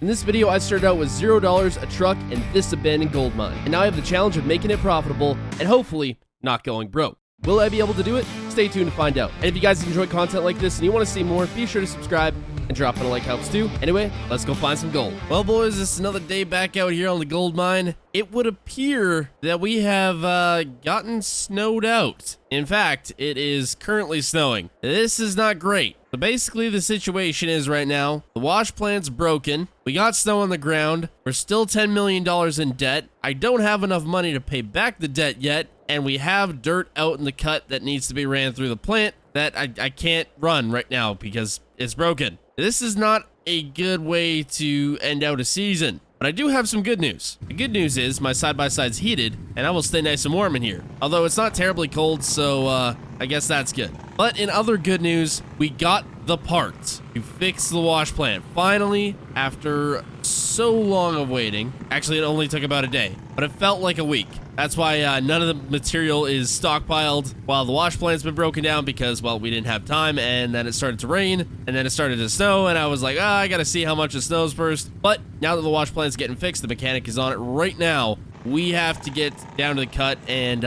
In this video, I started out with $0, a truck, and this abandoned gold mine. And now I have the challenge of making it profitable and hopefully not going broke. Will I be able to do it? Stay tuned to find out. And if you guys enjoy content like this and you want to see more, be sure to subscribe and dropping a like helps too. Anyway, let's go find some gold. Well, boys, this is another day back out here on the gold mine. It would appear that we have gotten snowed out. In fact, it is currently snowing. This is not great. So basically the situation is right now, the wash plant's broken. We got snow on the ground. We're still $10 million in debt. I don't have enough money to pay back the debt yet. And we have dirt out in the cut that needs to be ran through the plant that I can't run right now because it's broken. This is not a good way to end out a season. But I do have some good news. The good news is my side-by-side's heated, and I will stay nice and warm in here. Although it's not terribly cold, so I guess that's good. But in other good news, we got the parts to fix the wash plant. Finally, after so long of waiting. Actually, it only took about a day, but it felt like a week. That's why none of the material is stockpiled while the wash plant's been broken down because, well, we didn't have time, and then it started to rain, and then it started to snow, and I was like, I gotta see how much it snows first. But now that the wash plant's getting fixed, the mechanic is on it right now. We have to get down to the cut and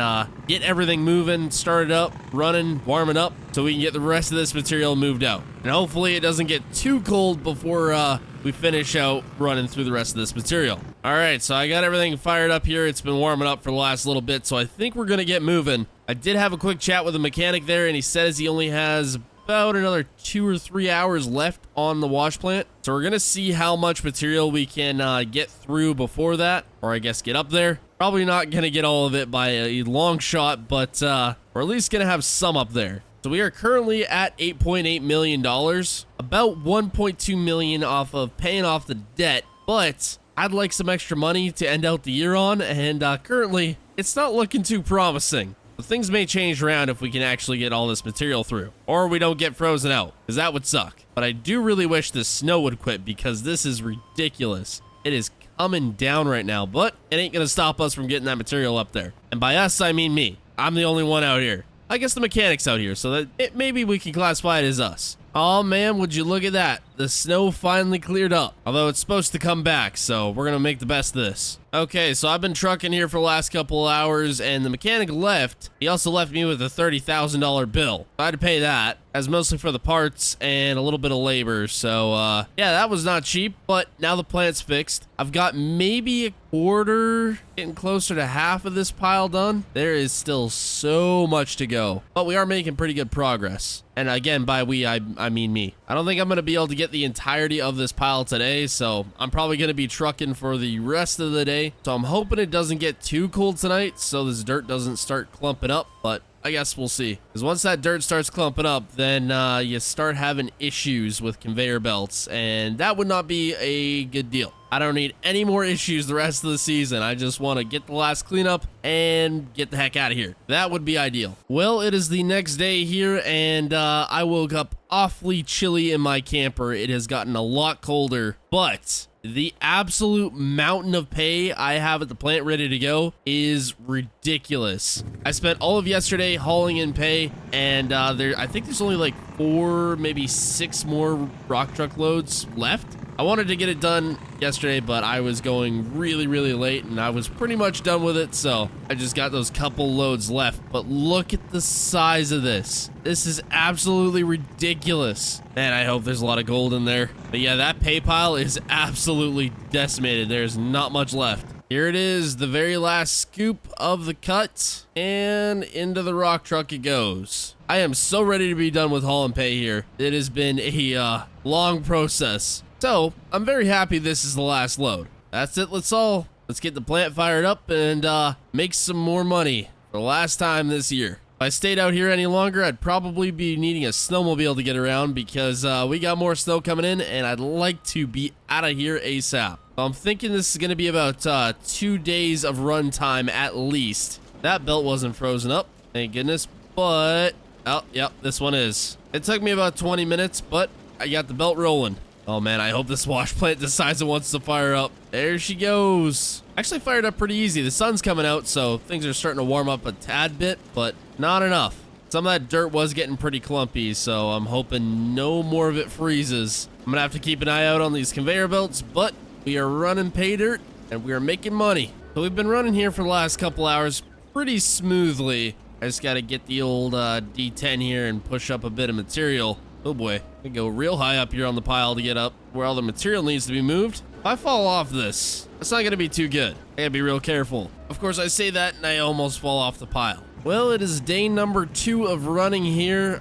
get everything moving, started up, running, warming up, so we can get the rest of this material moved out. And hopefully it doesn't get too cold before we finish out running through the rest of this material. All right, so I got everything fired up here. It's been warming up for the last little bit, so I think we're gonna get moving. I did have a quick chat with the mechanic there, and he says he only has about another 2 or 3 hours left on the wash plant. So we're gonna see how much material we can get through before that, or I guess get up there. Probably not gonna get all of it by a long shot, but we're at least gonna have some up there. So we are currently at $8.8 million, about 1.2 million off of paying off the debt, but I'd like some extra money to end out the year on, and currently it's not looking too promising. But things may change around if we can actually get all this material through, or we don't get frozen out, because that would suck. But I do really wish the snow would quit because this is ridiculous. It is coming down right now, but it ain't gonna stop us from getting that material up there. And by us, I mean me. I'm the only one out here. I guess the mechanic's out here, so that maybe we can classify it as us. Oh man, would you look at that? The snow finally cleared up, although it's supposed to come back, so we're gonna make the best of this. Okay, so I've been trucking here for the last couple of hours, and the mechanic left. He also left me with a $30,000 bill. I had to pay that, as mostly for the parts and a little bit of labor, so yeah, that was not cheap, but now the plant's fixed. I've got maybe a quarter, getting closer to half of this pile done. There is still so much to go, but we are making pretty good progress. And again, by we, I mean me. I don't think I'm gonna be able to get the entirety of this pile today, so I'm probably gonna be trucking for the rest of the day. So I'm hoping it doesn't get too cold tonight so this dirt doesn't start clumping up, but I guess we'll see. Because once that dirt starts clumping up, then you start having issues with conveyor belts, and that would not be a good deal. I don't need any more issues the rest of the season. I just want to get the last cleanup and get the heck out of here. That would be ideal. Well, it is the next day here, and I woke up awfully chilly in my camper. It has gotten a lot colder, but the absolute mountain of pay I have at the plant ready to go is ridiculous. I spent all of yesterday hauling in pay, and I think there's only like 4, maybe 6 more rock truck loads left. I wanted to get it done yesterday, but I was going really late, and I was pretty much done with it, so I just got those couple loads left. But look at the size of this. This is absolutely ridiculous. Man, I hope there's a lot of gold in there. But yeah, that pay pile is absolutely decimated. There's not much left. Here it is, the very last scoop of the cut, and into the rock truck it goes. I am so ready to be done with haul and pay here. It has been a long process. So, I'm very happy this is the last load. That's it, let's get the plant fired up and make some more money for the last time this year. If I stayed out here any longer, I'd probably be needing a snowmobile to get around because we got more snow coming in and I'd like to be out of here ASAP. I'm thinking this is gonna be about 2 days of run time at least. That belt wasn't frozen up, thank goodness, but, oh, yep, this one is. It took me about 20 minutes, but I got the belt rolling. Oh man, I hope this wash plant decides it wants to fire up. There she goes. Actually fired up pretty easy. The sun's coming out, so things are starting to warm up a tad bit, but not enough. Some of that dirt was getting pretty clumpy, so I'm hoping no more of it freezes. I'm gonna have to keep an eye out on these conveyor belts, but we are running pay dirt and we are making money. So we've been running here for the last couple hours pretty smoothly. I just got to get the old D10 here and push up a bit of material. Oh boy, I go real high up here on the pile to get up where all the material needs to be moved. If I fall off this, it's not going to be too good. I gotta be real careful. Of course, I say that and I almost fall off the pile. Well, it is day number 2 of running here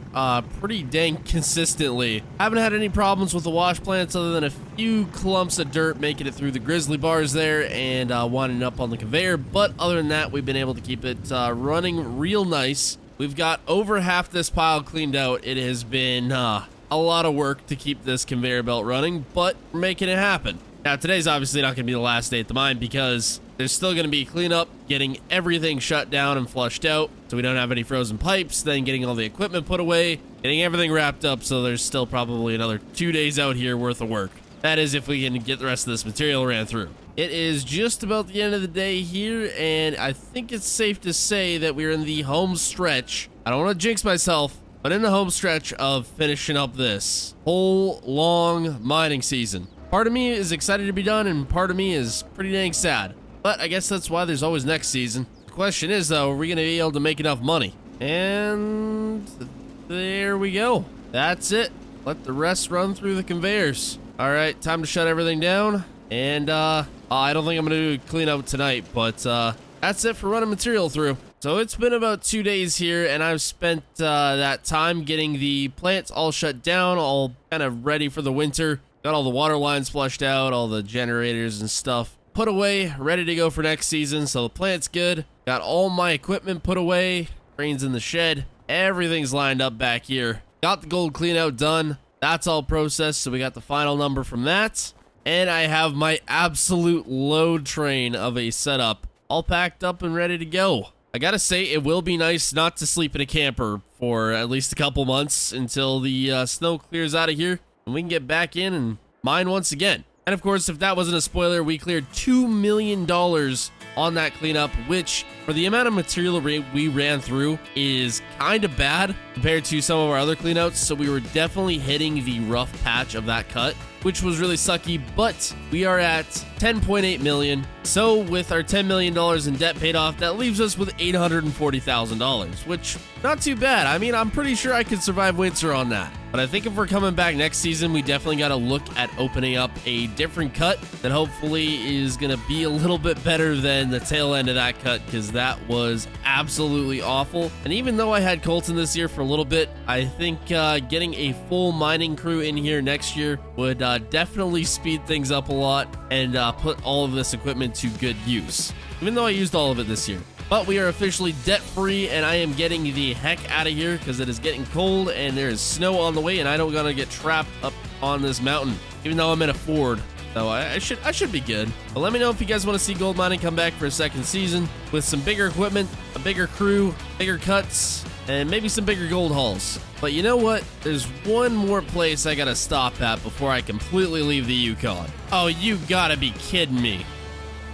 pretty dang consistently. Haven't had any problems with the wash plants other than a few clumps of dirt making it through the grizzly bars there and winding up on the conveyor. But other than that, we've been able to keep it running real nice. We've got over half this pile cleaned out. It has been a lot of work to keep this conveyor belt running, but we're making it happen. Now, today's obviously not going to be the last day at the mine because there's still going to be cleanup, getting everything shut down and flushed out so we don't have any frozen pipes, then getting all the equipment put away, getting everything wrapped up, so there's still probably another 2 days out here worth of work. That is if we can get the rest of this material ran through. It is just about the end of the day here, and I think it's safe to say that we're in the home stretch. I don't want to jinx myself, but in the home stretch of finishing up this whole long mining season. Part of me is excited to be done, and part of me is pretty dang sad. But I guess that's why there's always next season. The question is, though, are we going to be able to make enough money? And there we go. That's it. Let the rest run through the conveyors. All right, time to shut everything down. And I don't think I'm going to do cleanup tonight, but that's it for running material through. So it's been about 2 days here, and I've spent that time getting the plants all shut down, all kind of ready for the winter. Got all the water lines flushed out, all the generators and stuff put away, ready to go for next season. So the plant's good. Got all my equipment put away, cranes in the shed. Everything's lined up back here. Got the gold clean out done. That's all processed, so we got the final number from that. And I have my absolute load train of a setup all packed up and ready to go. I gotta say, it will be nice not to sleep in a camper for at least a couple months until the snow clears out of here and we can get back in and mine once again. And of course, if that wasn't a spoiler, we cleared $2 million on that cleanup, which for the amount of material we ran through is kind of bad compared to some of our other cleanouts. So we were definitely hitting the rough patch of that cut, which was really sucky, but we are at 10.8 million. So with our $10 million in debt paid off, that leaves us with $840,000, which not too bad. I mean, I'm pretty sure I could survive winter on that. But I think if we're coming back next season, we definitely got to look at opening up a different cut that hopefully is going to be a little bit better than the tail end of that cut, because that was absolutely awful. And even though I had Colton this year for a little bit, I think getting a full mining crew in here next year would definitely speed things up a lot and put all of this equipment to good use, even though I used all of it this year. But we are officially debt-free, and I am getting the heck out of here because it is getting cold and there is snow on the way, and I don't gotta get trapped up on this mountain, even though I'm in a Ford. So I should be good. But let me know if you guys want to see gold mining come back for a second season with some bigger equipment, a bigger crew, bigger cuts, and maybe some bigger gold hauls. But you know what? There's one more place I gotta stop at before I completely leave the Yukon. Oh, you gotta be kidding me.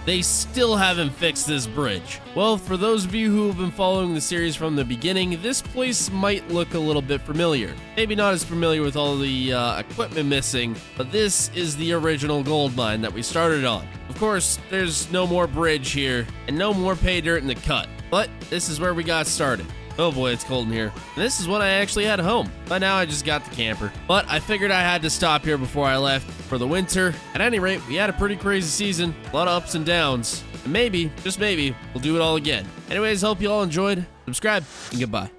They still haven't fixed this bridge. Well, for those of you who have been following the series from the beginning, this place might look a little bit familiar. Maybe not as familiar with all the equipment missing, but this is the original gold mine that we started on. Of course, there's no more bridge here and no more pay dirt in the cut, but this is where we got started. Oh boy, it's cold in here. And this is when I actually had home. But now I just got the camper. But I figured I had to stop here before I left for the winter. At any rate, we had a pretty crazy season. A lot of ups and downs. And maybe, just maybe, we'll do it all again. Anyways, hope you all enjoyed. Subscribe, and goodbye.